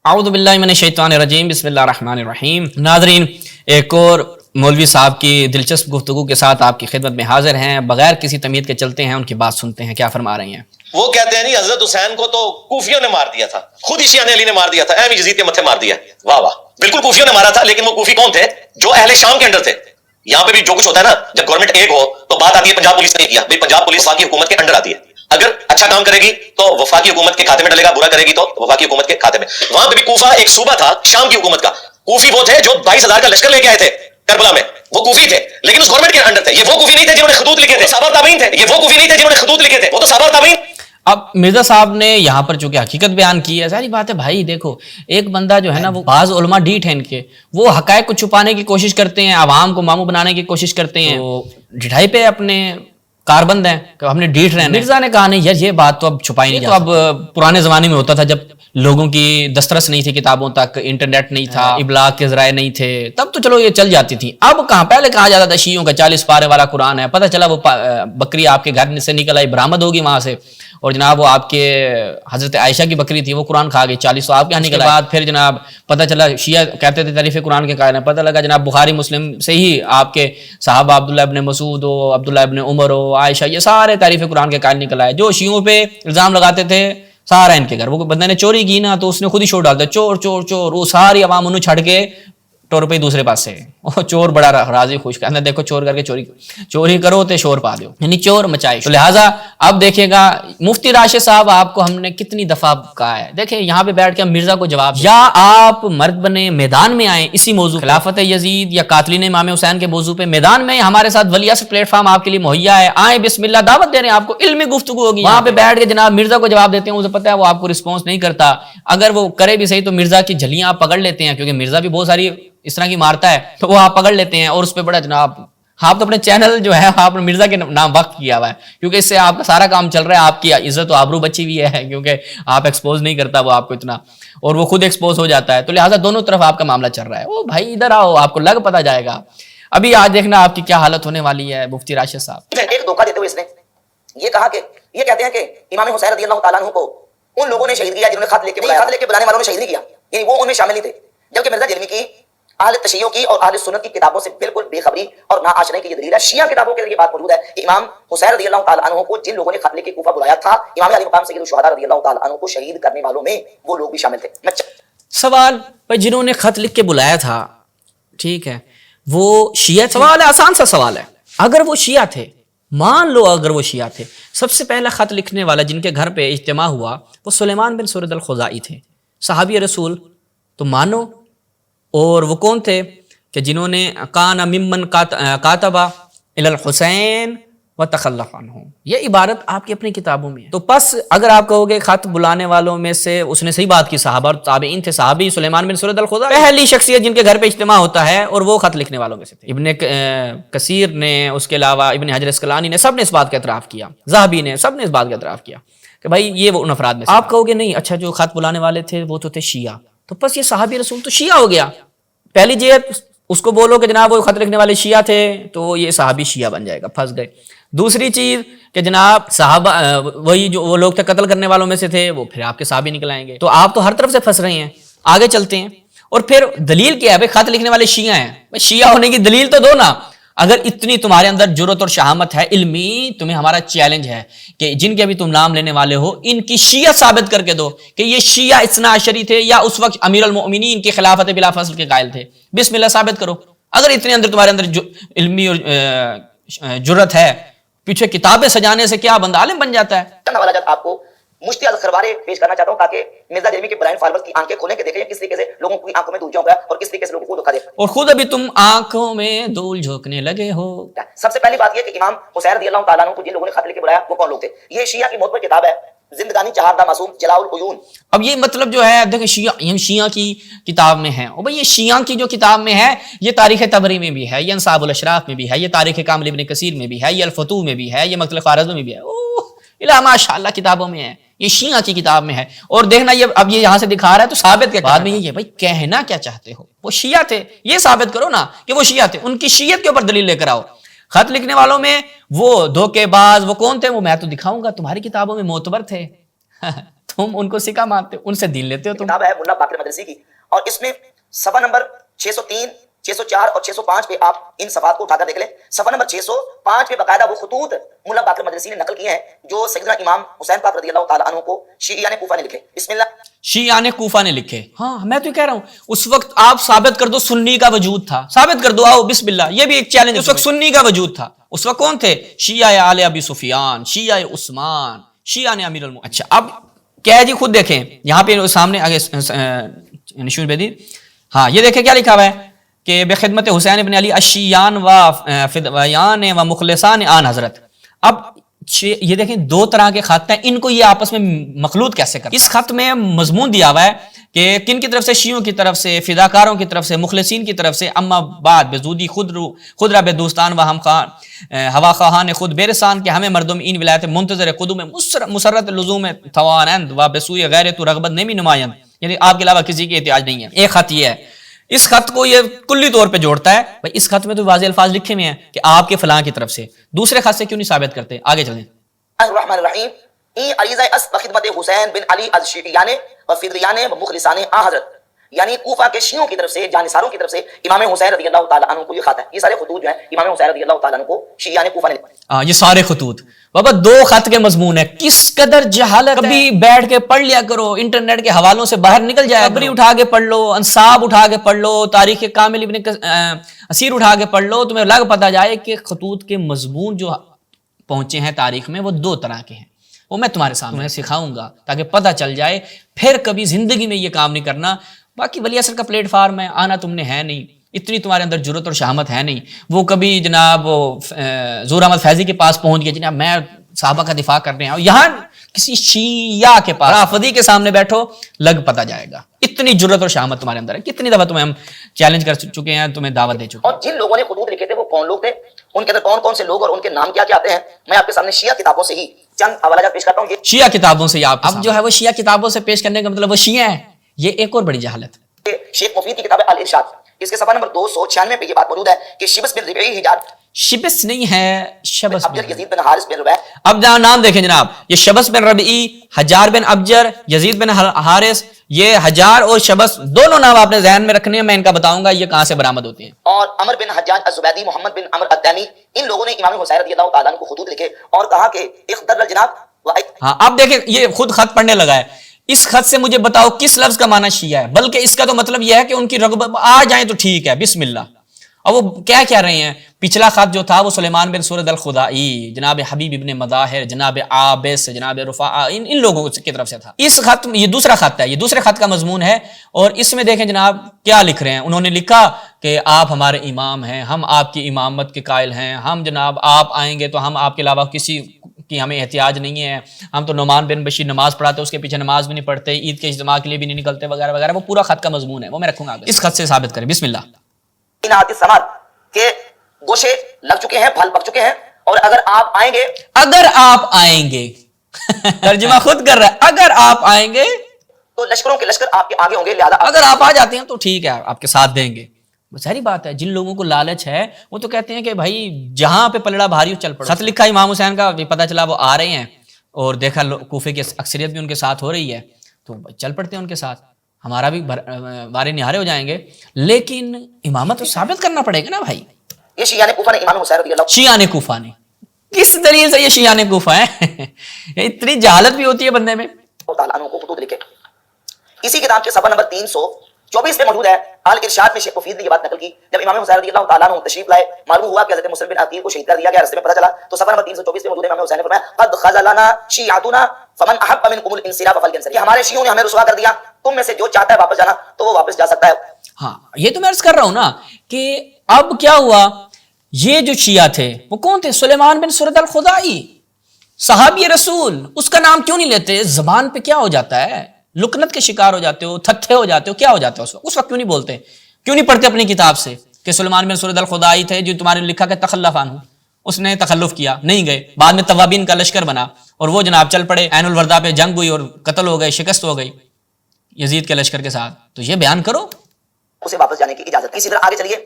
اعوذ باللہ من الشیطان الرجیم بسم اللہ الرحمن الرحیم۔ ناظرین، ایک اور مولوی صاحب کی دلچسپ گفتگو کے ساتھ آپ کی خدمت میں حاضر ہیں۔ بغیر کسی تمہید کے چلتے ہیں، ان کی بات سنتے ہیں، کیا فرما رہی ہیں۔ وہ کہتے ہیں حضرت حسین کو تو کوفیوں نے مار دیا تھا، خود ہی شیعہ نے علی نے مار دیا تھا، اہم یزید کے متھے مار دیا۔ واہ واہ، بالکل کوفیوں نے مارا تھا، لیکن وہ کوفی کون تھے؟ جو اہل شام کے انڈر تھے۔ یہاں پہ بھی جو کچھ ہوتا ہے نا، جب گورنمنٹ ایک ہو تو بات آتی ہے پنجاب پولیس نے کیا، بھائی پنجاب پولیس وفاقی حکومت کے انڈر آتی ہے، اگر اچھا کام کرے گی تو وفاقی حکومت کے کھاتے میں ڈلے گا، برا کرے گی تو وفاقی حکومت کے کھاتے میں۔ وہاں پہ بھی کوفہ ایک صوبہ تھا شام کی حکومت کا، کوفی وہ تھے جو 22,000 کا لشکر لے کے آئے تھے کربلا میں، وہ کوفی تھے لیکن اس گورنمنٹ کے انڈر تھے۔ یہ وہ کوفی نہیں تھے جنہوں نے خطوط لکھے تھے، صحابہ تابعین تھے۔ یہ وہ کوفی نہیں تھے جنہوں نے خطوط لکھے تھے، وہ تو صحابہ تابعین۔ اب مرزا صاحب نے یہاں پر چونکہ حقیقت بیان کی ہے، ساری بات ہے بھائی، دیکھو ایک بندہ جو ہے نا، وہ بعض علماء ڈیٹ ہیں ان کے، وہ حقائق کو چھپانے کی کوشش کرتے ہیں، عوام کو ماموں بنانے کی کوشش کرتے ہیں، وہ ڈھائی پہ اپنے کاربند ہیں کہ ہم نے ڈیٹ رہنا۔ مرزا نے کہا نہیں یار، یہ بات تو اب چھپائی نہیں، تو اب پرانے زمانے میں ہوتا تھا جب لوگوں کی دسترس نہیں تھی کتابوں تک، انٹرنیٹ نہیں تھا، ابلاغ کے ذرائع نہیں تھے، تب تو چلو یہ چل جاتی تھی۔ اب کہاں، پہلے کہا جاتا تھا شیعوں کا 40 پارے والا قرآن ہے، پتہ چلا وہ بکری آپ کے گھر سے نکل آئی، برآمد ہوگی وہاں سے، اور جناب وہ آپ کے حضرت عائشہ کی بکری تھی، وہ قرآن کھا گئی، 40 تو آپ کے یہاں نکل آئی۔ بعد پھر جناب پتہ چلا شیعہ کہتے تھے تعریف قرآن کے قائل ہیں، پتہ لگا جناب بخاری مسلم سے ہی آپ کے صحابہ عبداللہ ابن مسعود ہو، عبداللہ ابن عمر ہو، عائشہ، یہ سارے تعریف قرآن کے قائل نکل آئے۔ جو شیعوں پہ الزام لگاتے تھے سارا ان کے گھر، وہ بندے نے چوری کی نا تو اس نے خود ہی شور ڈال دیا، چور چور چور، وہ ساری عوام انہوں چھڑ کے ٹور پہ دوسرے پاس سے، چور بڑا راضی خوش کہنا، دیکھو چور کر کے چوری کرو تے شور پا دو، یعنی چور مچائے۔ تو لہٰذا اب دیکھیے گا مفتی راشد صاحب، آپ کو ہم نے کتنی دفعہ کہا ہے، دیکھیں یہاں پہ بیٹھ کے ہم مرزا کو جواب، یا آپ مرد بنے میدان میں آئیں اسی موضوع خلافت یزید یا قاتلین امام حسین کے موضوع پہ میدان میں ہمارے ساتھ ولی عصر پلیٹ فارم آپ کے لیے مہیا ہے، آئیں بسم اللہ، دعوت دے رہے ہیں آپ کو، علمی گفتگو ہوگی، وہاں پہ بیٹھ کے جناب مرزا کو جواب دیتے ہیں، اسے پتہ ہے وہ آپ کو رسپانس نہیں کرتا، اگر وہ کرے بھی صحیح تو مرزا کی جھلیاں آپ پکڑ لیتے ہیں، کیونکہ مرزا بھی بہت ساری اس طرح کی مارتا ہے، تو وہ آپ پکڑ لیتے ہیں اور اس پہ بڑا جناب، آپ تو اپنے چینل جو ہے آپ نے مرزا کے نام وقف کیا ہوا ہے، کیونکہ اس سے آپ کا سارا کام چل رہا ہے، آپ کی عزت و آبرو بچی ہوئی ہے، کیونکہ آپ ایکسپوز نہیں کرتا وہ آپ کو اتنا، اور وہ خود ایکسپوز ہو جاتا ہے، تو لہٰذا دونوں طرف آپ کا معاملہ چل رہا ہے۔ او بھائی ادھر آؤ، آپ کو لگ پتہ جائے گا، ابھی آج دیکھنا آپ کی کیا حالت ہونے والی ہے مفتی راشد صاحب۔ ایک دھوکہ دیتے ہوئے اس نے یہ کہا کہ یہ کہتے ہیں کہ امام حسین رضی اللہ تعالیٰ عنہ کو ان لوگوں نے شہید کیا جنہوں نے خط لے کے بلایا، خط لے کے بلانے والوں نے شہید نہیں کیا، یعنی وہ ان میں شامل نہیں تھے، جبکہ مرزا جرمی کی اہل تشیع کی اور اہل سنت کی کتابوں سے بالکل بے خبری اور ناآشنائی کی یہ دلیل ہے۔ شیعہ کتابوں کے یہ بات موجود ہے کہ امام حسین رضی اللہ تعالیٰ عنہ کو جن لوگوں نے خط لے کے کوفہ بلایا تھا، امام علی مقام سید الشہداء رضی اللہ تعالیٰ عنہ کو شہید کرنے والوں میں وہ لوگ بھی شامل تھے۔ سوال بھائی، جنہوں نے خط لکھ کے بلایا تھا، ٹھیک ہے، وہ شیعہ تھے؟ سوال ہے، آسان سا سوال ہے، اگر وہ شیعہ تھے، مان لو اگر وہ شیعہ تھے، سب سے پہلا خط لکھنے والا جن کے گھر پہ اجتماع ہوا وہ سلیمان بن سرد الخزاعی تھے، صحابی رسول، تو مانو۔ اور وہ کون تھے کہ جنہوں نے کان ممن کاتب الی الحسین وتخلف عنہ، یہ عبارت آپ کی اپنی کتابوں میں ہے۔ تو پس اگر آپ کہو گے خط بلانے والوں میں سے اس نے صحیح بات کی، صحابہ اور تابعین تھے، صحابی سلیمان بن سرد الخزاعی پہلی شخصیت جن کے گھر پہ اجتماع ہوتا ہے، اور وہ خط لکھنے والوں میں سے تھے۔ ابن کثیر نے، اس کے علاوہ ابن حجر اسقلانی نے، سب نے اس بات کا اعتراف کیا، ذہبی نے، سب نے اس بات کا اعتراف کیا کہ بھائی یہ وہ ان افراد میں سے۔ آپ کہو گے نہیں، اچھا جو خط بلانے والے تھے وہ تو تھے شیعہ، تو پس یہ صحابی رسول تو شیعہ ہو گیا۔ پہلی جہت اس کو بولو کہ جناب وہ خط لکھنے والے شیعہ تھے تو یہ صحابی شیعہ بن جائے گا، پھنس گئے۔ دوسری چیز کہ جناب صحابہ وہی جو وہ لوگ تھے قتل کرنے والوں میں سے تھے، وہ پھر آپ کے صحابی نکل آئیں گے، تو آپ تو ہر طرف سے پھنس رہے ہیں۔ آگے چلتے ہیں، اور پھر دلیل کیا ہے بھائی، خط لکھنے والے شیعہ ہیں، بھائی شیعہ ہونے کی دلیل تو دو نا۔ اگر اتنی تمہارے اندر جرت اور شہامت ہے علمی، تمہیں ہمارا چیلنج ہے کہ جن کے ابھی تم نام لینے والے ہو ان کی شیعہ ثابت کر کے دو کہ یہ شیعہ اثنا عشری تھے یا اس وقت امیر المؤمنین کی خلافت بلا فصل کے قائل تھے، بسم اللہ ثابت کرو۔ اگر اتنے اندر تمہارے اندر علمی اور جرت ہے، پیچھے کتابیں سجانے سے کیا بندہ عالم بن جاتا ہے؟ چند حوالہ جات آپ کو مشتی خروارے پیش کرنا چاہتا ہوں تاکہ مرزا جرمی کے بلائنڈ فالوورز کی آنکھیں کھولیں کہ دیکھیں کس طریقے سے لوگوں کی آنکھوں میں دھول جھونکا ہے اور کس طریقے سے لوگوں کو دھوکا دے، اور خود ابھی تم آنکھوں میں دھول جھونکنے لگے ہو۔ سب سے پہلی بات یہ کہ امام حسین رضی اللہ تعالیٰ عنہ کو جن لوگوں نے خط لے کے بلایا وہ کون لوگ تھے؟ یہ شیعہ کی معتبر کتاب ہے، زندگانی چہاردہ معصوم جلاء العیون۔ اب یہ مطلب جو ہے دیکھیں شیعہ کی کتاب میں ہے، اور بھئی یہ شیعہ کی جو کتاب میں ہے، یہ تاریخ طبری میں بھی ہے، یہ انصاب الاشراف میں بھی ہے، یہ تاریخ کامل ابن کثیر میں بھی ہے، یہ الفتوح میں بھی ہے، یہ مطلب خوارزم میں بھی ہے، اوہ ماشاء اللہ کتابوں میں ہے، یہ شیعہ کی کتاب میں ہے۔ اور دیکھنا یہ اب یہ یہاں سے دکھا رہا ہے تو ثابت کیا بعد میں یہ ہے بھائی کہنا کیا چاہتے ہو، وہ شیعہ تھے، یہ ثابت کرو نا کہ وہ شیعہ تھے، ان کی شیعت کے اوپر دلیل لے کر آؤ۔ خط لکھنے والوں میں وہ دھوکے باز وہ کون تھے، وہ میں تو دکھاؤں گا، تمہاری کتابوں میں معتبر تھے تم ان کو سکا مانتے ہو, ان سے دین لیتے ہو تم. کتاب ہے ملا باقر مدرسی کی, اور اس میں صفحہ نمبر 603, 604 اور 605 پہ آپ ان صفحات کو اٹھا کر دیکھ لیں. صفحہ نمبر 605 پہ باقاعدہ وہ خطوط ملا باقر مدرسی نے نقل کیے ہیں جو سیدنا امام حسین پاک رضی اللہ تعالیٰ عنہ کو شیعیان کوفہ نے لکھے. بسم اللہ. شیعان کوفہ نے لکھے. ہاں میں تو کہہ رہا ہوں اس وقت آپ ثابت کر دو سنی کا وجود تھا, ثابت کر دو, آؤ بسم اللہ. یہ بھی ایک چیلنج. اس وقت سنی کا وجود تھا. اس وقت کون تھے؟ شیعہ آل ابی سفیان, شیعہ عثمان, شیعہ نے امیر المؤمنین. اچھا اب کیا ہے جی, خود دیکھیں یہاں پہ سامنے آگے نشور بیدی. ہاں یہ دیکھیں کیا لکھا ہوا ہے کہ بخدمت حسین ابن علی الشیعان و فدویان و مخلصان آن حضرت. اب یہ دیکھیں دو طرح کے خط ہیں, ان کو یہ آپس میں مخلوط کیسے کریں. اس خط میں مضمون دیا ہوا ہے کہ کن کی طرف سے؟ شیعوں کی طرف سے, فداکاروں کی طرف سے, مخلصین کی طرف سے. اما بعد بزودی خود رب دوستان و ہم خان ہوا خواہان خود بیرسان کہ ہمیں مردم این ولایت منتظر قدوم مسرت لزوم توانند و بسوی غیر تو رغبت نمی نمایند, یعنی آپ کے علاوہ کسی کی احتیاج نہیں ہے. ایک خط یہ ہے, اس خط کو یہ کلی طور پہ جوڑتا ہے. بھائی اس خط میں تو واضح الفاظ لکھے ہوئے ہیں کہ آپ کے فلاں کی طرف سے, دوسرے خط سے کیوں نہیں ثابت کرتے؟ آگے چلیں. الرحمن الرحیم. این عریضہ اس بخدمت حسین بن علی الشیعیان و فدریان و مخلصان آ حضرت, یعنی کوفہ کے شیعوں کی طرف سے, جانثاروں کی طرف سے امام حسین رضی اللہ تعالیٰ عنہ کو یہ خط ہے. یہ سارے خطوط جو ہیں امام حسین رضی اللہ تعالیٰ عنہ کو شیعیان کوفہ نے لکھے. یہ سارے خطوط بابا دو خط کے مضمون ہے. کس قدر جہالت. کبھی بیٹھ کے پڑھ لیا کرو, انٹرنیٹ کے حوالوں سے باہر نکل جائے. قبری اٹھا کے پڑھ لو, انصاب اٹھا کے پڑھ لو, تاریخ کامل ابن اسیر اٹھا کے پڑھ لو, تمہیں لگ پتہ جائے کہ خطوط کے مضمون جو پہنچے ہیں تاریخ میں وہ دو طرح کے ہیں. وہ میں تمہارے سامنے سکھاؤں گا تاکہ پتہ چل جائے, پھر کبھی زندگی میں یہ کام نہیں کرنا. باقی ولی اصل کا پلیٹ فارم ہے, آنا تم نے ہے نہیں, اتنی تمہارے اندر جرت اور شہامت ہے نہیں. وہ کبھی جناب زور احمد فیضی کے پاس پہنچ گیا, جناب میں صحابہ کا دفاع کر رہے ہیں, یہاں کسی شیعہ کے پاس رافضی کے سامنے بیٹھو, لگ پتہ جائے گا. اتنی جرت اور شہامت تمہارے اندر ہے. کتنی دفعہ تمہیں ہم چیلنج کر چکے ہیں, تمہیں دعوت دے چکے ہیں. اور جن لوگوں نے خطوط لکھے تھے وہ کون لوگ تھے, ان کے اندر کون کون سے لوگ اور ان کے نام کیا کیا آتے ہیں, میں آپ کے سامنے شیعہ کتابوں سے ہی چند حوالہ جات پیش کرتا ہوں. شیعہ کتابوں سے آپ اب جو ہے وہ شیعہ کتابوں سے پیش کرنے کا مطلب وہ شیعہ ہے, یہ ایک اور بڑی جہالت. شیخ مفید کی کتاب ہے الارشاد, اس کے صفحہ نمبر 296 پہ یہ بات موجود ہے کہ شبس بن ربعی حجاج, شبس نہیں ہے, شبس ابجر یزید بن حارث بن ربیع. اب جہاں نام دیکھیں جناب, یہ شبس بن ربعی, حجار بن ابجر, یزید بن حارث, یہ حجار اور شبس دونوں نام آپ نے ذہن میں رکھنے ہیں. میں ان کا بتاؤں گا یہ کہاں سے برآمد ہوتے ہیں. اور عمر بن حجاج الزبیدی, محمد بن عمر التیمی, ان لوگوں نے امام حسین رضی اللہ تعالیٰ عنہ کو خطوط لکھے اور کہا کہ اخضر الجناب. ہاں اب دیکھیں یہ خود خط پڑھنے لگا ہے. اس خط سے مجھے بتاؤ کس لفظ کا معنی شیعہ ہے, بلکہ اس کا تو مطلب یہ ہے کہ ان کی رغبت آ جائیں تو ٹھیک ہے, بسم اللہ. اور وہ کیا کہہ رہے ہیں, پچھلا خط جو تھا وہ سلیمان بن سورد الخدائی, جناب حبیب ابن مظاہر, جناب عابس, جناب رفاع, ان لوگوں کی طرف سے تھا. اس خط یہ دوسرا خط ہے, یہ دوسرے خط کا مضمون ہے. اور اس میں دیکھیں جناب کیا لکھ رہے ہیں. انہوں نے لکھا کہ آپ ہمارے امام ہیں, ہم آپ کی امامت کے قائل ہیں, ہم جناب آپ آئیں گے تو ہم آپ کے علاوہ کسی کی ہمیں احتیاج نہیں ہے, ہم تو نعمان بن بشیر نماز پڑھاتے, اس کے پیچھے نماز بھی نہیں پڑھتے, عید کے اجتماع کے لیے بھی نہیں نکلتے, وغیرہ وغیرہ. وہ پورا خط کا مضمون ہے, وہ میں رکھوں گا. اس خط سے ثابت کریں. بسم اللہ. کہ گوشے لگ چکے ہیں, پھل پک چکے ہیں, اور اگر آپ آئیں گے, اگر آپ آئیں گے ترجمہ خود کر رہا ہے, اگر آپ آئیں گے تو لشکروں کے لشکر آپ کے آگے ہوں گے, لہذا اگر آپ آ جاتے ہیں تو ٹھیک ہے, آپ کے ساتھ دیں گے. ساری بات ہے. جن لوگوں کو لالچ ہے وہ تو کہتے ہیں کہ بھائی جہاں پہ پلڑا بھاری ہو چل پڑو. خط لکھا امام حسین کا, پتہ چلا وہ آ رہے ہیں اور دیکھا کوفے کی اکثریت بھی ان کے ساتھ ہو رہی ہے تو چل پڑتے ہیں ان کے ساتھ, ہمارا بھی بارے نہارے ہو جائیں گے. لیکن امامت تو ثابت کرنا پڑے گا نا بھائی. یہ شیعہ کوفہ نے امام حسین رضی اللہ, شیعہ کوفہ نے, کس دلیل سے یہ شیعہ کوفہ ہے؟ اتنی جہالت بھی ہوتی ہے بندے میں. تعالیٰ عنہ کو خطوط لکھے. اسی کتاب کے صفحہ نمبر 324 پہ موجود ہے. الارشاد میں شیخ مفید نے یہ بات نقل کی, جب امام حسین رضی اللہ تعالیٰ عنہ تشریف لائے, معلوم ہوا کہ حضرت مسلم بن عقیل کو شہید کر دیا گیا. راستے میں پتہ چلا تو صفحہ نمبر 324 پہ موجود ہے. امام حسین نے فرمایا قد خذلنا شیعتنا فمن احب منکم الانصراف فلینصرف, یہ ہمارے شیعوں نے ہمیں رسوا کر دیا, تم میں سے جو چاہتا ہے واپس جانا تو وہ واپس جا سکتا ہے. ہاں یہ تو میں عرض کر رہا ہوں نا کہ اب کیا ہوا, یہ جو شیعہ تھے وہ کون تھے؟ سلیمان بن سورد الخدائی, صحابی رسول. اس کا نام کیوں نہیں لیتے؟ زبان پہ کیا ہو جاتا ہے, لکنت کے شکار ہو جاتے ہو, تھتھے ہو جاتے ہو, کیا ہو جاتا ہے اس وقت کیوں نہیں بولتے, کیوں نہیں پڑھتے اپنی کتاب سے کہ سلیمان بن سورد الخدائی تھے جو تمہارے لکھا کہ تخلف عنہ, اس نے تخلف کیا, نہیں گئے. بعد میں توابین کا لشکر بنا اور وہ جناب چل پڑے, عین الوردہ پہ جنگ ہوئی اور قتل ہو گئے, شکست ہو گئی یزید کے لشکر کے ساتھ. تو یہ بیان کرو, اسے واپس جانے کی اجازت. اسی طرح آگے چلیے.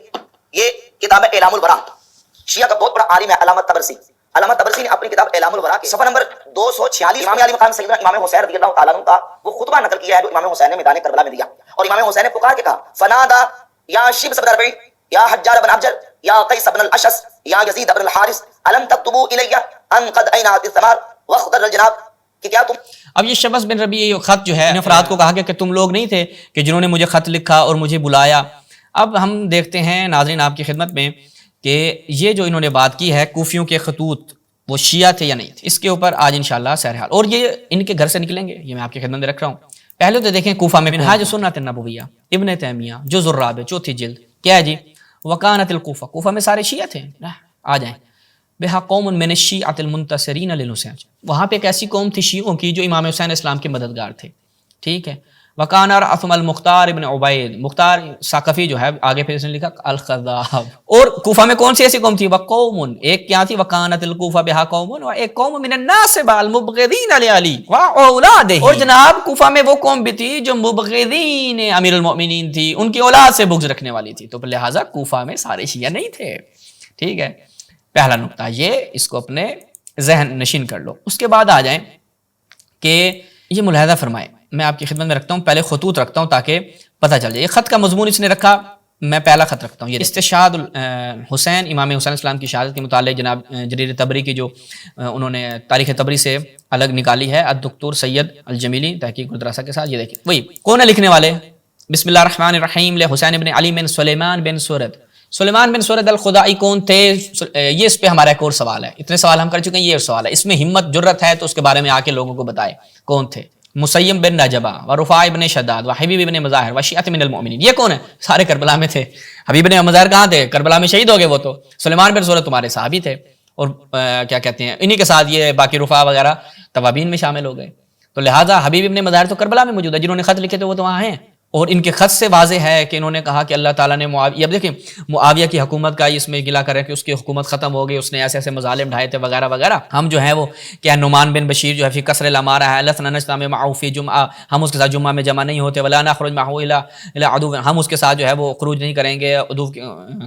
یہ کتاب ہے اعلام البراء, شیعہ کا بہت بڑا عالم ہے علامہ طبرسی. علامہ طبرسی نے اپنی کتاب اعلام الورا کے صفحہ نمبر 246 امام علی مقام سیدنا امام حسین رضی اللہ تعالیٰ عنہ کا وہ خطبہ نقل کیا ہے جو امام حسین نے میدان کربلا میں دیا، اور امام حسین نے پکار کے کہا فنادا یا شبس بن ربیع یا حجار بن ابجر یا قیس بن الاشس یا یزید بن الحارث الم تکتبوا الی ان قد اینعت الثمار واخضر الجناب، کہ کیا تم اب یہ شبس بن ربیع یہ خط جو ہے ان افراد کو کہا گیا کہ تم لوگ نہیں تھے کہ جنہوں نے مجھے خط لکھا اور مجھے بلایا۔ اب ہم دیکھتے ہیں ناظرین آپ کی خدمت میں کہ یہ جو انہوں نے بات کی ہے کوفیوں کے خطوط وہ شیعہ تھے یا نہیں تھے، اس کے اوپر آج انشاءاللہ سہرحال، اور یہ ان کے گھر سے نکلیں گے، یہ میں آپ کی خدمت میں رکھ رہا ہوں۔ پہلے تو دیکھیں کوفہ میں منہاج سنت النبویہ ابن تیمیہ جزء الرابع چوتھی جلد کیا ہے جی، وکانت الکوفہ، کوفہ میں سارے شیعہ تھے، آ جائیں بہا قوم من الشیعۃ المنتصرین للحسین، وہاں پہ ایک ایسی قوم تھی شیعوں کی جو امام حسین اسلام کے مددگار تھے، ٹھیک ہے۔ وکان رأسہم المختار ابن عبید، مختار ثقفی جو ہے آگے پھر اس نے لکھا الخذاب۔ اور کوفہ میں کون سی ایسی قوم تھی؟ وقوم، ایک کیا تھی؟ وکانت الکوفہ بہا قوم، ایک قوم من الناصبہ المبغضین لعلی واولادہ، اور جناب کوفہ میں وہ قوم بھی تھی جو مبغضین امیر المؤمنین تھی، ان کی اولاد سے بغض رکھنے والی تھی، تو لہٰذا کوفہ میں سارے شیعہ نہیں تھے، ٹھیک ہے۔ پہلا نقطہ یہ، اس کو اپنے ذہن نشین کر لو۔ اس کے بعد آ جائیں کہ یہ ملاحظہ فرمائیں، میں آپ کی خدمت میں رکھتا ہوں، پہلے خطوط رکھتا ہوں تاکہ پتہ چل جائے۔ یہ خط کا مضمون اس نے رکھا، میں پہلا خط رکھتا ہوں، یہ استشہاد حسین، امام حسین اسلام کی شہادت کے متعلق جناب جریر تبری کی جو انہوں نے تاریخ تبری سے الگ نکالی ہے، الدکتور سید الجمیلی تحقیق الدراسہ کے ساتھ، یہ دیکھیں وہی کون ہے لکھنے والے؟ بسم اللہ الرحمن الرحیم، حسین بن علی بن سلیمان بن سورد۔ سلیمان بن سورد الخدائی کون تھے؟ یہ اس پہ ہمارا ایک اور سوال ہے، اتنے سوال ہم کر چکے ہیں، یہ سوال ہے، اس میں ہمت جرت ہے تو اس کے بارے میں آ کے لوگوں کو بتائے کون تھے۔ مسیم بن نجبہ و رفاع بن شداد و حبیب بن مظاہر و شیعۃ من المؤمنین، یہ کون ہے؟ سارے کربلا میں تھے۔ حبیب بن مظاہر کہاں تھے؟ کربلا میں شہید ہو گئے وہ تو۔ سلیمان بن سورد تمہارے صحابی تھے، اور کیا کہتے ہیں انہی کے ساتھ یہ باقی رفاع وغیرہ توابین میں شامل ہو گئے، تو لہٰذا حبیب بن مظاہر تو کربلا میں موجود ہے، جنہوں نے خط لکھے تھے وہ تو وہاں ہیں، اور ان کے خط سے واضح ہے کہ انہوں نے کہا کہ اللہ تعالیٰ نے معاویہ، اب دیکھیں معاویہ کی حکومت کا اس میں گلا کر رہے ہیں کہ اس کی حکومت ختم ہو گئی، اس نے ایسے ایسے مظالم ڈھائے تھے وغیرہ وغیرہ۔ ہم جو ہے وہ کیا نعمان بن بشیر جو ہے فی کسر الامارہ ہے، لسنا نجتمع معه فی جمعہ، ہم اس کے ساتھ جمعہ میں جمع نہیں ہوتے، ولا نخرج معه الی عدو، ہم اس کے ساتھ جو ہے وہ خروج نہیں کریں گے عدو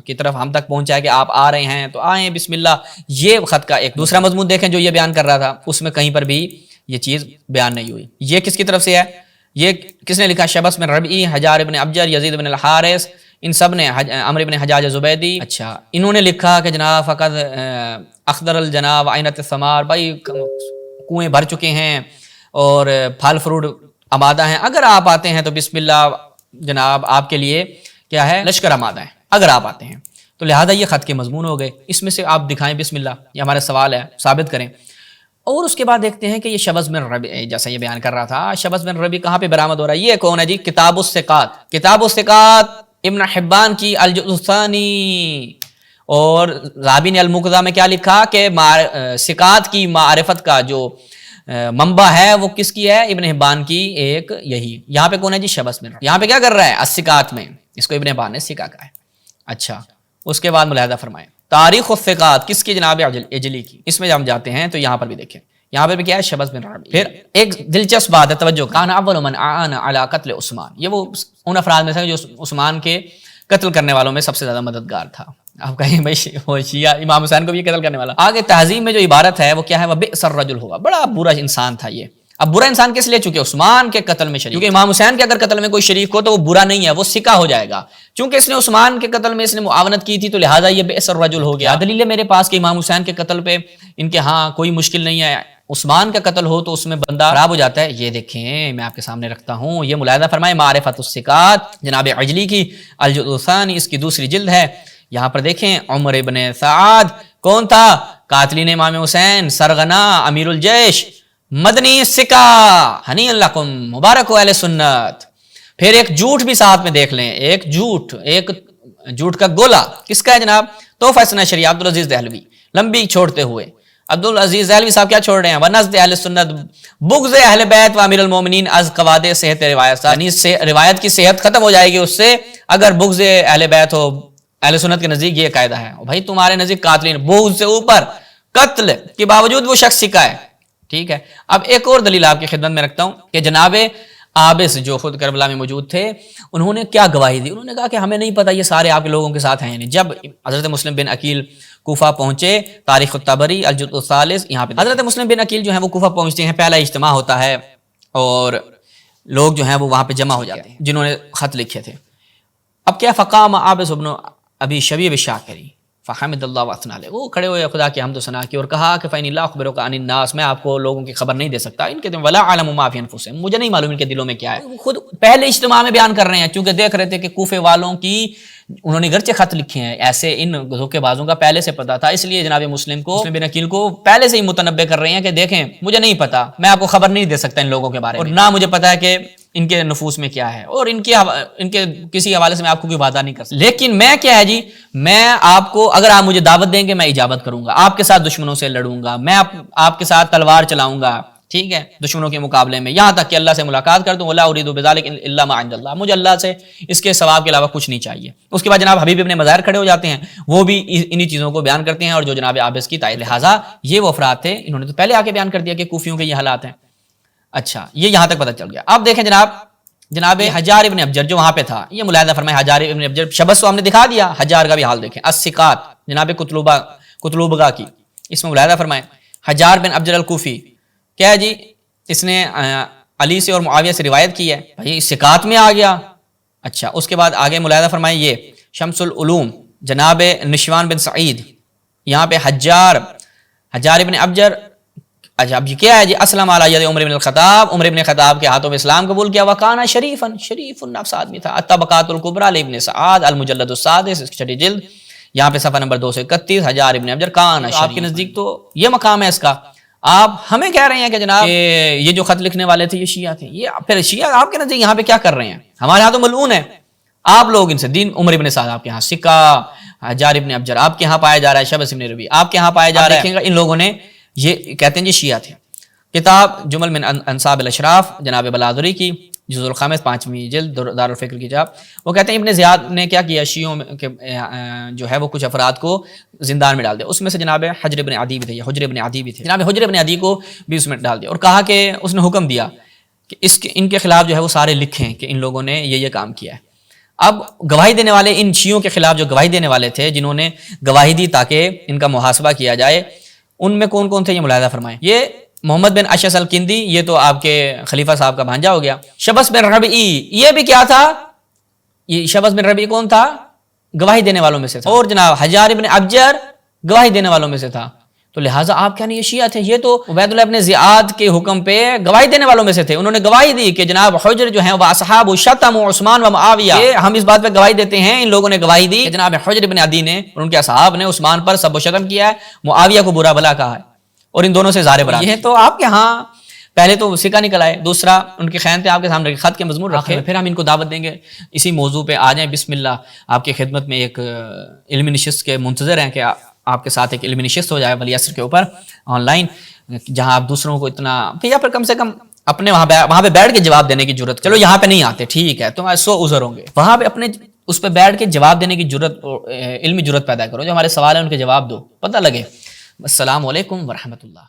کی طرف، ہم تک پہنچا ہے کہ آپ آ رہے ہیں تو آئیں بسم اللہ۔ یہ خط کا ایک دوسرا مضمون دیکھیں جو یہ بیان کر رہا تھا، اس میں کہیں پر بھی یہ چیز بیان نہیں ہوئی۔ یہ کس کی طرف سے ہے؟ یہ کس نے لکھا؟ شبس بن ربیع، حجار بن ابجر، یزید بن الحارث، ان سب نے، عمرو بن حجاج زبیدی، اچھا انہوں نے لکھا کہ جناب فقط اخضر الجناب عینت الثمار، بھائی کنویں بھر چکے ہیں اور پھل فروٹ آمادہ ہیں، اگر آپ آتے ہیں تو بسم اللہ جناب آپ کے لیے کیا ہے لشکر آمادہ ہے اگر آپ آتے ہیں، تو لہذا یہ خط کے مضمون ہو گئے، اس میں سے آپ دکھائیں بسم اللہ، یہ ہمارا سوال ہے، ثابت کریں۔ اور اس کے بعد دیکھتے ہیں کہ یہ شبس بن ربیع جیسا یہ بیان کر رہا تھا، شبس بن ربیع کہاں پہ برآمد ہو رہا ہے؟ یہ کون ہے جی؟ کتاب الثقات، کتاب الثقات ابن حبان کی الجزء الثانی، اور رابی نے المقتضیٰ میں کیا لکھا کہ ثقات کی معرفت کا جو منبع ہے وہ کس کی ہے؟ ابن حبان کی، ایک یہی۔ یہاں پہ کون ہے جی؟ شبس بن ربیع، یہاں پہ کیا کر رہا ہے؟ الثقات میں، اس کو ابن حبان نے ثقہ کہا ہے۔ اچھا اس کے بعد ملاحظہ فرمائیں تاریخ الثقات کس کی؟ جناب اجلی کی، اس میں جب ہم جاتے ہیں تو یہاں پر بھی دیکھیں، یہاں پر بھی کیا ہے؟ شبس بن ربیع۔ پھر ایک دلچسپ بات ہے، توجہ، کان اول من اعان علی قتل عثمان، یہ وہ ان افراد میں سے جو عثمان کے قتل کرنے والوں میں سب سے زیادہ مددگار تھا۔ آپ کہیں بھائی وہ شیعہ امام حسین کو بھی قتل کرنے والا۔ آگے تہذیب میں جو عبارت ہے وہ کیا ہے؟ وہ بئس الرجل ہوا، بڑا برا انسان تھا یہ۔ اب برا انسان کس لیے؟ چونکہ عثمان کے قتل میں شریک، کیونکہ امام حسین کے اگر قتل میں کوئی شریک ہو تو وہ برا نہیں ہے، وہ سکہ ہو جائے گا، چونکہ اس نے عثمان کے قتل میں اس نے معاونت کی تھی تو لہٰذا یہ بئس الرجل ہو گیا۔ دلیل ہے میرے پاس کہ امام حسین کے قتل پہ ان کے ہاں کوئی مشکل نہیں ہے، عثمان کا قتل ہو تو اس میں بندہ خراب ہو جاتا ہے۔ یہ دیکھیں میں آپ کے سامنے رکھتا ہوں، یہ ملاحظہ فرمائے معرفت الثقات جناب عجلی کی الجزء الثانی، اس کی دوسری جلد ہے، یہاں پر دیکھیں عمر ابن سعد کون تھا؟ قاتلین امام حسین، سرغنا، امیر الجیش، مدنی سکہ، ہنی لکم، مبارک و اہل سنت۔ پھر ایک جھوٹ بھی ساتھ میں دیکھ لیں، ایک جھوٹ کا گولا کس کا ہے جناب؟ تحفہ سنہ شریعہ عبدالعزیز دہلوی، لمبی چھوڑتے ہوئے عبدالعزیز دہلوی صاحب کیا چھوڑ رہے ہیں؟ ونزد اہل سنت بغض اہل بیت و امیر المومنین از قواد صحت روایت، یعنی روایت کی صحت ختم ہو جائے گی اس سے اگر بغض اہل بیت ہو۔ اہل سنت کے نزدیک یہ قاعدہ ہے، بھائی تمہارے نزدیک قاتلین بغض سے اوپر قتل کے باوجود وہ شخص سکہ ہے، ٹھیک ہے۔ اب ایک اور دلیل آپ کی خدمت میں رکھتا ہوں کہ جناب عابس جو خود کربلا میں موجود تھے انہوں نے کیا گواہی دی؟ انہوں نے کہا کہ ہمیں نہیں پتہ یہ سارے آپ کے لوگوں کے ساتھ ہیں، یعنی جب حضرت مسلم بن عقیل کوفہ پہنچے. تاریخ الطبری الجزء الثالث یہاں پہ حضرت مسلم بن عقیل جو ہیں وہ کوفہ پہنچتے ہیں. پہلا اجتماع ہوتا ہے اور لوگ جو ہیں وہ وہاں پہ جمع ہو جاتے ہیں جنہوں نے خط لکھے تھے. اب کیا فقام عابس بن ابی شبیب الشاکری فحمد اللہ واثنى علیہ, وہ کھڑے ہوئے خدا کی حمد و ثنا کی اور کہا کہ فإنی لا اخبرک عن الناس, میں آپ کو لوگوں کی خبر نہیں دے سکتا ان کے ولا اعلم ما فی انفسہم, مجھے نہیں معلوم ان کے دلوں میں کیا ہے. وہ خود پہلے اجتماع میں بیان کر رہے ہیں چونکہ دیکھ رہے تھے کہ کوفے والوں کی انہوں نے گرچہ خط لکھے ہیں ایسے ان دھوکے بازوں کا پہلے سے پتا تھا, اس لیے جناب مسلم کو بن عقیل کو پہلے سے ہی متنبع کر رہے ہیں کہ دیکھیں مجھے نہیں پتا, میں آپ کو خبر نہیں دے سکتا ان لوگوں کے بارے میں, اور نہ مجھے پتا ہے کہ ان کے نفوس میں کیا ہے اور ان کے کسی حوالے سے میں آپ کو کوئی وعدہ نہیں کر سکتا. لیکن میں کیا ہے جی, میں آپ کو اگر آپ مجھے دعوت دیں گے میں اجابت کروں گا, آپ کے ساتھ دشمنوں سے لڑوں گا, میں آپ کے ساتھ تلوار چلاؤں گا, ٹھیک ہے, دشمنوں کے مقابلے میں, یہاں تک کہ اللہ سے ملاقات کر دوں. ولا اريد بذلك الا ما عند الله, مجھے اللہ سے اس کے ثواب کے علاوہ کچھ نہیں چاہیے. اس کے بعد جناب حبیب ابن مظاہر کھڑے ہو جاتے ہیں, وہ بھی انہی چیزوں کو بیان کرتے ہیں اور جو جناب عابس کی تائید. لہٰذا یہ وہ افراد تھے, انہوں نے تو پہلے آ کے بیان کر دیا کہ کوفیوں کے یہ حالات ہیں. اچھا یہ یہاں تک پتہ چل گیا. اب دیکھیں جناب حجار ابن ابجر جو وہاں پہ تھا, یہ ملاحظہ فرمائے حجار ابن ابجر شبس تو ہم نے دکھا دیا, حجار کا بھی حال دیکھیں. الثقات جناب قطلوبہ کی, اس میں ملاحظہ فرمائے حجار بن ابجر الکوفی, کیا ہے جی, اس نے علی سے اور معاویہ سے روایت کی ہے, بھائی ثقات میں آ گیا. اچھا اس کے بعد آگے ملاحظہ فرمائے یہ شمس العلوم جناب نشوان بن سعید, یہاں پہ حجار ابن ابجر. اچھا اب یہ کیا ہے جی, اسلم علی ید عمر بن الخطاب, عمر بن خطاب کے ہاتھوں میں اسلام قبول کیا. وکانا شریف النفس آدمی تھا. الطبقات الکبریٰ لابن سعاد المجلد السادس, اس کی چھٹی جلد, یہاں پہ صفحہ نمبر 231. حجار ابن ابجر کانا شریف, آپ کے نزدیک تو یہ مقام ہے اس کا. آپ ہمیں کہہ رہے ہیں کہ جناب یہ جو خط لکھنے والے تھے یہ شیعہ تھے, یہ پھر شیعہ آپ کے نزدیک یہاں پہ کیا کر رہے ہیں؟ ہمارے ہاں تو ملعون ہے, آپ لوگ ان سے دین. عمر بن سعد آپ کے ہاں سکہ, حجار ابن ابجر آپ کے ہاں پایا جا رہا ہے, شبس ابن ربیع آپ کے ہاں پایا جا رہا ہے. دیکھیں گا ان لوگوں نے یہ کہتے ہیں جی شیعہ تھے. کتاب جمل من انصاب الاشراف جناب بلادری کی جزء الخامس 5ویں جلد دارالفکر کی کتاب, وہ کہتے ہیں ابن زیاد نے کیا کیا, شیعوں کے جو ہے وہ کچھ افراد کو زندان میں ڈال دیا. اس میں سے جناب حجر ابن عدی بھی تھے, حجر ابن عدی بھی تھے. جناب حجر ابن عدی کو بھی اس میں ڈال دیا اور کہا کہ اس نے حکم دیا کہ ان کے خلاف جو ہے وہ سارے لکھیں کہ ان لوگوں نے یہ کام کیا ہے. اب گواہی دینے والے ان شیعوں کے خلاف جو گواہی دینے والے تھے, جنہوں نے گواہی دی تاکہ ان کا محاسبہ کیا جائے, ان میں کون کون تھے یہ ملاحظہ فرمائیں. یہ محمد بن اشعث الکندی, یہ تو آپ کے خلیفہ صاحب کا بھانجا ہو گیا. شبس بن ربیعی, یہ بھی کیا تھا, یہ شبس بن ربیعی کون تھا, گواہی دینے والوں میں سے تھا. اور جناب حجار بن ابجر گواہی دینے والوں میں سے تھا. تو لہٰذا آپ کیا نہیں یہ شیعہ تھے, یہ تو عبید اللہ ابن زیاد کے حکم پہ گواہی دینے والوں میں سے تھے. انہوں نے گواہی دی کہ جناب حجر جو ہیں وہ اصحاب شتم عثمان و معاویہ, ہم اس بات پہ گواہی دیتے ہیں, ان لوگوں نے گواہی دی کہ جناب حجر بن عدی نے اور ان کے اصحاب نے عثمان پر سب و شتم کیا ہے, معاویہ کو برا بھلا کہا ہے, اور ان دونوں سے زارے برات. یہ تو آپ کے ہاں پہلے تو سکہ نکل آئے, دوسرا ان کے خیان تھے آپ کے سامنے خط کے مضمون رکھے, پھر ہم ان کو دعوت دیں گے اسی موضوع پہ آ جائیں. بسم اللہ, آپ کی خدمت میں ایک علمی نشست کے منتظر ہیں کہ آپ کے ساتھ ایک علمی نشست ہو جائے ولی عصر کے اوپر آن لائن, جہاں آپ دوسروں کو اتنا یا پھر کم سے کم اپنے وہاں پہ بیٹھ کے جواب دینے کی ضرورت. چلو یہاں پہ نہیں آتے ٹھیک ہے, تمہارے 100 عذر ہوں گے, وہاں پہ اپنے اس پہ بیٹھ کے جواب دینے کی ضرورت, علمی ضرورت پیدا کرو, جو ہمارے سوال ہیں ان کے جواب دو, پتہ لگے. السلام علیکم ورحمۃ اللہ.